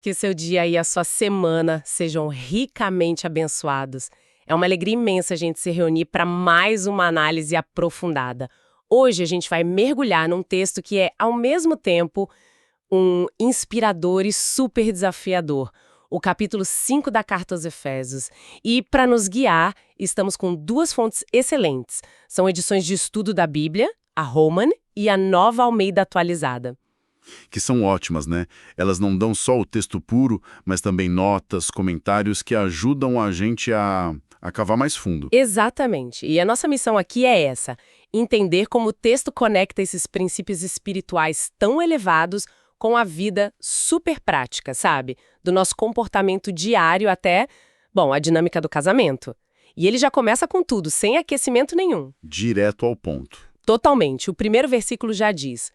Que o seu dia e a sua semana sejam ricamente abençoados. É uma alegria imensa a gente se reunir para mais uma análise aprofundada. Hoje a gente vai mergulhar num texto que é, ao mesmo tempo, um inspirador e super desafiador. O capítulo 5 da Carta aos Efésios. E, para nos guiar, estamos com duas fontes excelentes. São edições de estudo da Bíblia, a Holman e a Nova Almeida Atualizada. Que são ótimas, né? Elas não dão só o texto puro, mas também notas, comentários que ajudam a gente a cavar mais fundo. Exatamente. E a nossa missão aqui é essa: entender como o texto conecta esses princípios espirituais tão elevados com a vida super prática, sabe? Do nosso comportamento diário até, bom, a dinâmica do casamento. E ele já começa com tudo, sem aquecimento nenhum. Direto ao ponto. Totalmente. O primeiro versículo já diz: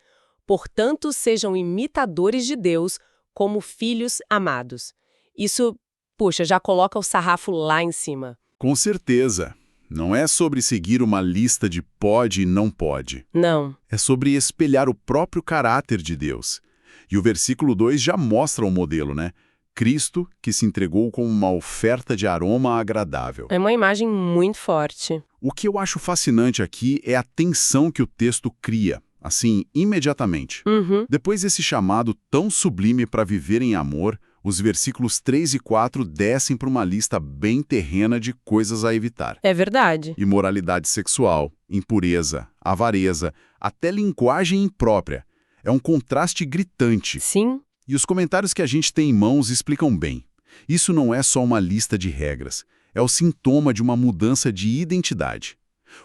portanto, sejam imitadores de Deus como filhos amados. Isso, puxa, já coloca o sarrafo lá em cima. Com certeza. Não é sobre seguir uma lista de pode e não pode. Não. É sobre espelhar o próprio caráter de Deus. E o versículo 2 já mostra o modelo, né? Cristo, que se entregou como uma oferta de aroma agradável. É uma imagem muito forte. O que eu acho fascinante aqui é a tensão que o texto cria, assim, imediatamente. Depois desse chamado tão sublime para viver em amor, os versículos 3 e 4 descem para uma lista bem terrena de coisas a evitar. É verdade. Imoralidade sexual, impureza, avareza, até linguagem imprópria. É um contraste gritante. Sim. E os comentários que a gente tem em mãos explicam bem. Isso não é só uma lista de regras, é o sintoma de uma mudança de identidade.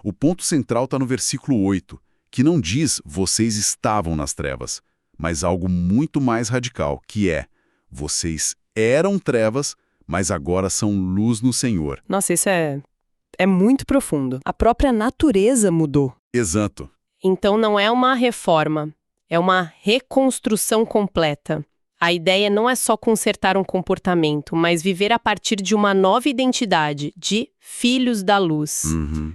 O ponto central está no versículo 8, que não diz vocês estavam nas trevas, mas algo muito mais radical, que é vocês eram trevas, mas agora são luz no Senhor. Nossa, isso é muito profundo. A própria natureza mudou. Exato. Então não é uma reforma, é uma reconstrução completa. A ideia não é só consertar um comportamento, mas viver a partir de uma nova identidade, de filhos da luz.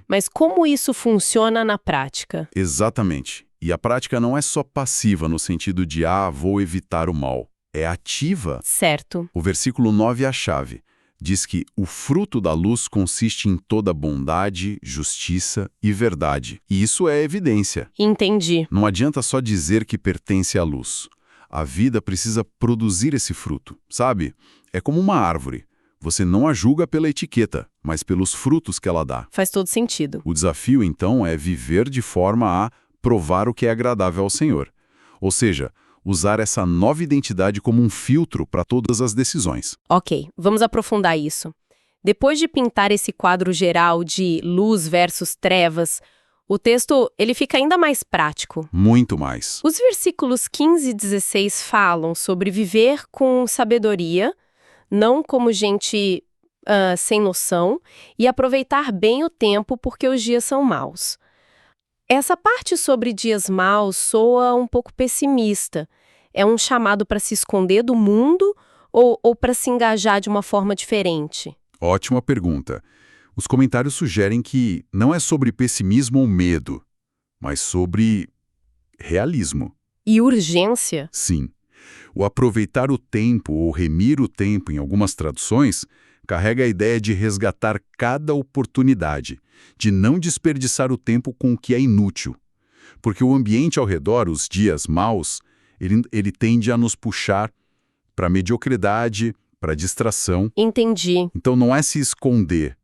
Mas como isso funciona na prática? Exatamente. E a prática não é só passiva no sentido de vou evitar o mal. É ativa. Certo. O versículo 9 é a chave. Diz que o fruto da luz consiste em toda bondade, justiça e verdade. E isso é evidência. Entendi. Não adianta só dizer que pertence à luz. A vida precisa produzir esse fruto, sabe? É como uma árvore. Você não a julga pela etiqueta, mas pelos frutos que ela dá. Faz todo sentido. O desafio, então, é viver de forma a provar o que é agradável ao Senhor. Ou seja, usar essa nova identidade como um filtro para todas as decisões. Ok, vamos aprofundar isso. Depois de pintar esse quadro geral de luz versus trevas, o texto ele fica ainda mais prático. Muito mais. Os versículos 15 e 16 falam sobre viver com sabedoria, não como gente sem noção, e aproveitar bem o tempo porque os dias são maus. Essa parte sobre dias maus soa um pouco pessimista. É um chamado para se esconder do mundo ou para se engajar de uma forma diferente? Ótima pergunta. Os comentários sugerem que não é sobre pessimismo ou medo, mas sobre realismo. E urgência? Sim. O aproveitar o tempo ou remir o tempo em algumas traduções carrega a ideia de resgatar cada oportunidade, de não desperdiçar o tempo com o que é inútil. Porque o ambiente ao redor, os dias maus, ele tende a nos puxar para a mediocridade, para a distração. Entendi. Então não é se esconder,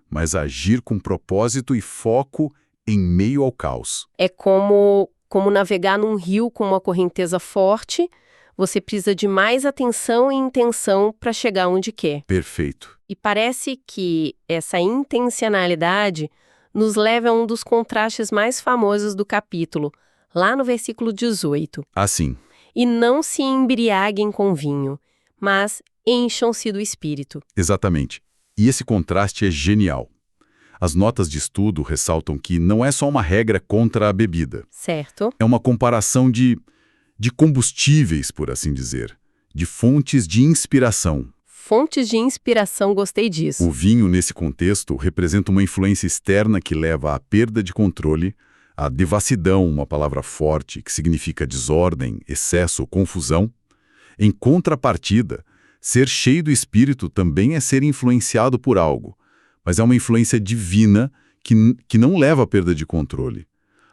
mas agir com propósito e foco em meio ao caos. É como navegar num rio com uma correnteza forte. Você precisa de mais atenção e intenção para chegar onde quer. Perfeito. E parece que essa intencionalidade nos leva a um dos contrastes mais famosos do capítulo, lá no versículo 18. Assim. E não se embriaguem com vinho, mas encham-se do Espírito. Exatamente. E esse contraste é genial. As notas de estudo ressaltam que não é só uma regra contra a bebida. Certo. É uma comparação de combustíveis, por assim dizer, de fontes de inspiração. Fontes de inspiração, gostei disso. O vinho, nesse contexto, representa uma influência externa que leva à perda de controle, à devassidão, uma palavra forte que significa desordem, excesso ou confusão. Em contrapartida, Ser cheio do Espírito também é ser influenciado por algo, mas é uma influência divina que não leva à perda de controle.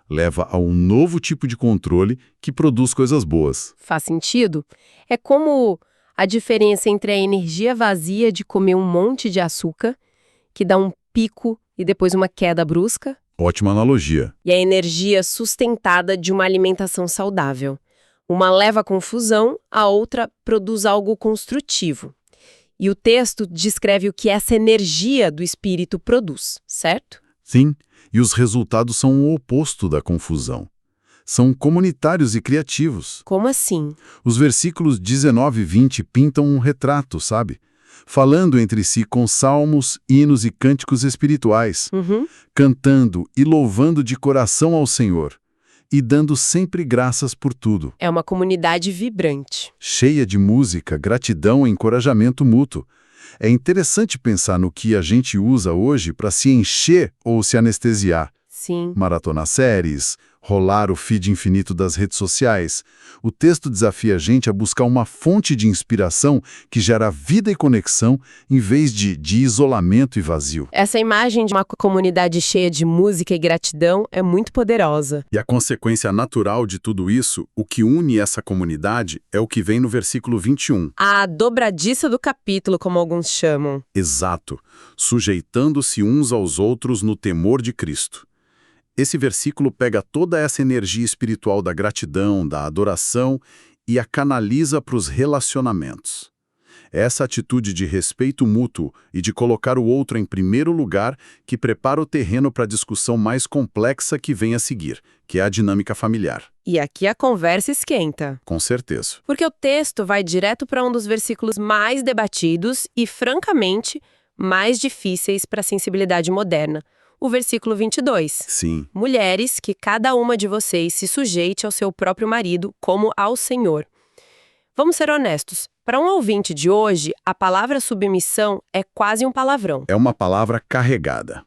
Leva a um novo tipo de controle que produz coisas boas. Faz sentido? É como a diferença entre a energia vazia de comer um monte de açúcar, que dá um pico e depois uma queda brusca, Ótima analogia. e a energia sustentada de uma alimentação saudável. Uma leva à confusão, a outra produz algo construtivo. E o texto descreve o que essa energia do espírito produz, certo? Sim, e os resultados são o oposto da confusão. São comunitários e criativos. Como assim? Os versículos 19 e 20 pintam um retrato, sabe? Falando entre si com salmos, hinos e cânticos espirituais, cantando e louvando de coração ao Senhor, e dando sempre graças por tudo. É uma comunidade vibrante. Cheia de música, gratidão e encorajamento mútuo. É interessante pensar no que a gente usa hoje para se encher ou se anestesiar. Sim. Maratonar séries, rolar o feed infinito das redes sociais. O texto desafia a gente a buscar uma fonte de inspiração que gera vida e conexão, em vez de isolamento e vazio. Essa imagem de uma comunidade cheia de música e gratidão é muito poderosa. E a consequência natural de tudo isso, o que une essa comunidade, é o que vem no versículo 21. A dobradiça do capítulo, como alguns chamam. Exato. Sujeitando-se uns aos outros no temor de Cristo. Esse versículo pega toda essa energia espiritual da gratidão, da adoração e a canaliza para os relacionamentos. Essa atitude de respeito mútuo e de colocar o outro em primeiro lugar que prepara o terreno para a discussão mais complexa que vem a seguir, que é a dinâmica familiar. E aqui a conversa esquenta. Com certeza. Porque o texto vai direto para um dos versículos mais debatidos e, francamente, mais difíceis para a sensibilidade moderna. O versículo 22. Sim. Mulheres, que cada uma de vocês se sujeite ao seu próprio marido como ao Senhor. Vamos ser honestos. Para um ouvinte de hoje, a palavra submissão é quase um palavrão. É uma palavra carregada.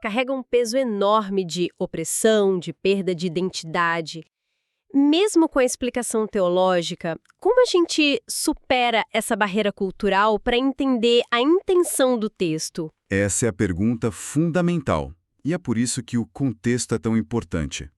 Carrega um peso enorme de opressão, de perda de identidade. Mesmo com a explicação teológica, como a gente supera essa barreira cultural para entender a intenção do texto? Essa é a pergunta fundamental, e é por isso que o contexto é tão importante.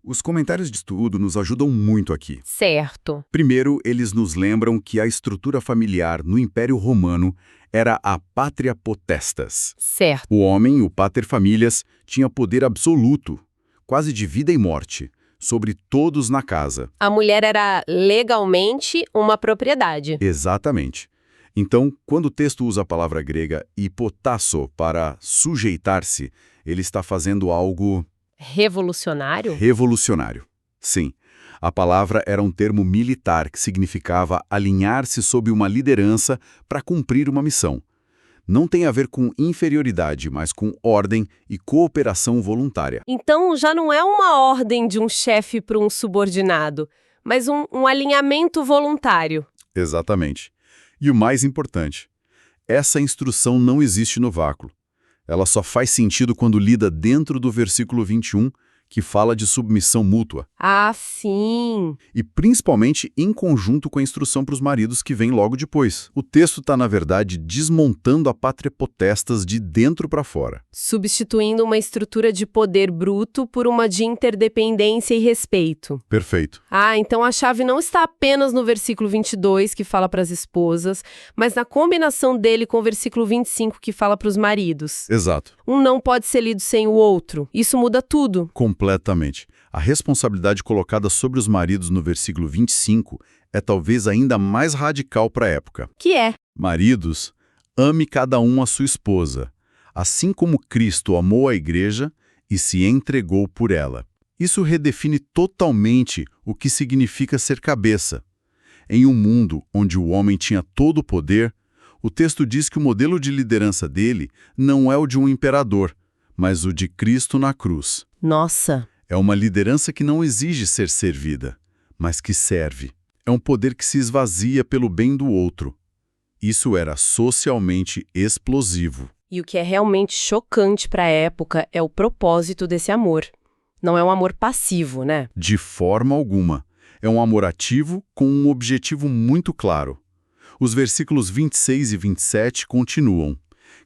Os comentários de estudo nos ajudam muito aqui. Certo. Primeiro, eles nos lembram que a estrutura familiar no Império Romano era a pátria potestas. Certo. O homem, o pater familias, tinha poder absoluto, quase de vida e morte, sobre todos na casa. A mulher era legalmente uma propriedade. Exatamente. Então, quando o texto usa a palavra grega hipotasso para sujeitar-se, ele está fazendo algo Revolucionário? revolucionário. Sim, a palavra era um termo militar que significava alinhar-se sob uma liderança para cumprir uma missão. Não tem a ver com inferioridade, mas com ordem e cooperação voluntária. Então já não é uma ordem de um chefe para um subordinado, mas um alinhamento voluntário. Exatamente. E o mais importante, essa instrução não existe no vácuo. Ela só faz sentido quando lida dentro do versículo 21, que fala de submissão mútua. Ah, sim! E principalmente em conjunto com a instrução para os maridos que vem logo depois. O texto está, na verdade, desmontando a pátria potestas de dentro para fora. Substituindo uma estrutura de poder bruto por uma de interdependência e respeito. Perfeito. Ah, então a chave não está apenas no versículo 22, que fala para as esposas, mas na combinação dele com o versículo 25, que fala para os maridos. Exato. Um não pode ser lido sem o outro. Isso muda tudo. Completamente. A responsabilidade colocada sobre os maridos no versículo 25 é talvez ainda mais radical para a época. Que é? Maridos, ame cada um a sua esposa, assim como Cristo amou a igreja e se entregou por ela. Isso redefine totalmente o que significa ser cabeça. Em um mundo onde o homem tinha todo o poder, o texto diz que o modelo de liderança dele não é o de um imperador, mas o de Cristo na cruz. Nossa! É uma liderança que não exige ser servida, mas que serve. É um poder que se esvazia pelo bem do outro. Isso era socialmente explosivo. E o que é realmente chocante para a época é o propósito desse amor. Não é um amor passivo, né? De forma alguma. É um amor ativo com um objetivo muito claro. Os versículos 26 e 27 continuam.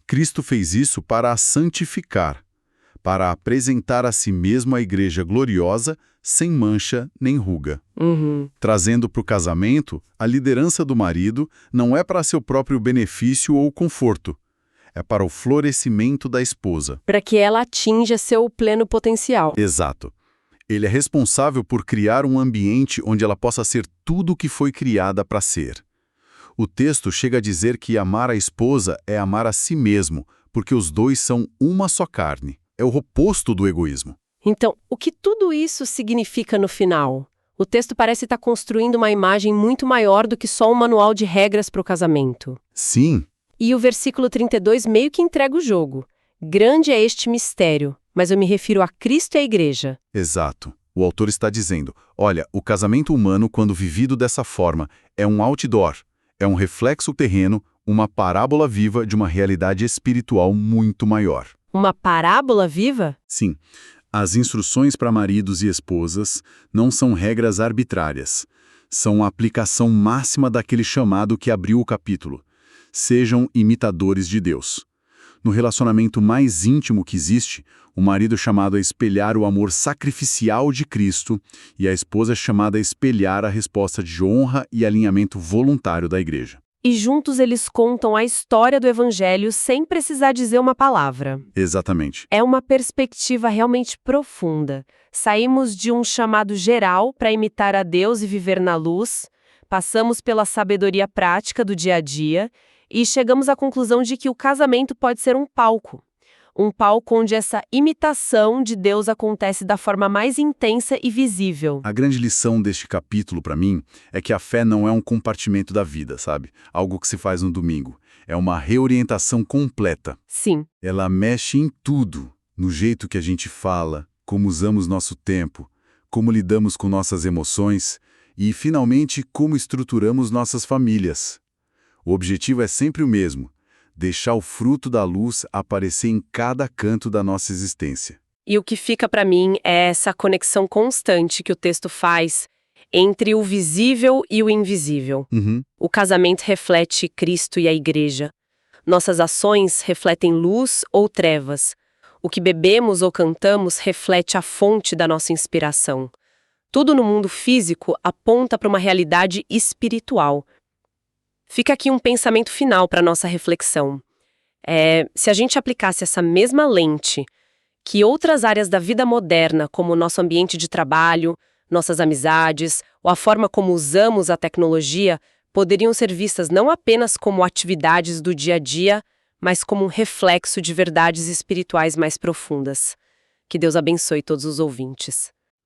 Cristo fez isso para a santificar, para apresentar a si mesmo a igreja gloriosa, sem mancha nem ruga. Trazendo para o casamento, a liderança do marido não é para seu próprio benefício ou conforto. É para o florescimento da esposa. Para que ela atinja seu pleno potencial. Exato. Ele é responsável por criar um ambiente onde ela possa ser tudo o que foi criada para ser. O texto chega a dizer que amar a esposa é amar a si mesmo, porque os dois são uma só carne. É o oposto do egoísmo. Então, o que tudo isso significa no final? O texto parece estar construindo uma imagem muito maior do que só um manual de regras para o casamento. Sim. E o versículo 32 meio que entrega o jogo. Grande é este mistério, mas eu me refiro a Cristo e à igreja. Exato. O autor está dizendo, olha, o casamento humano, quando vivido dessa forma, é um outdoor, é um reflexo terreno, uma parábola viva de uma realidade espiritual muito maior. Uma parábola viva? Sim. As instruções para maridos e esposas não são regras arbitrárias. São a aplicação máxima daquele chamado que abriu o capítulo. Sejam imitadores de Deus. No relacionamento mais íntimo que existe, o marido é chamado a espelhar o amor sacrificial de Cristo e a esposa é chamada a espelhar a resposta de honra e alinhamento voluntário da igreja. E juntos eles contam a história do Evangelho sem precisar dizer uma palavra. Exatamente. É uma perspectiva realmente profunda. Saímos de um chamado geral para imitar a Deus e viver na luz, passamos pela sabedoria prática do dia a dia e chegamos à conclusão de que o casamento pode ser um palco. Um palco onde essa imitação de Deus acontece da forma mais intensa e visível. A grande lição deste capítulo, para mim, é que a fé não é um compartimento da vida, sabe? Algo que se faz no domingo. É uma reorientação completa. Sim. Ela mexe em tudo. No jeito que a gente fala, como usamos nosso tempo, como lidamos com nossas emoções e, finalmente, como estruturamos nossas famílias. O objetivo é sempre o mesmo. Deixar o fruto da luz aparecer em cada canto da nossa existência. E o que fica para mim é essa conexão constante que o texto faz entre o visível e o invisível. O casamento reflete Cristo e a igreja. Nossas ações refletem luz ou trevas. O que bebemos ou cantamos reflete a fonte da nossa inspiração. Tudo no mundo físico aponta para uma realidade espiritual. Fica aqui um pensamento final para nossa reflexão. Se a gente aplicasse essa mesma lente que outras áreas da vida moderna, como o nosso ambiente de trabalho, nossas amizades, ou a forma como usamos a tecnologia, poderiam ser vistas não apenas como atividades do dia a dia, mas como um reflexo de verdades espirituais mais profundas. Que Deus abençoe todos os ouvintes.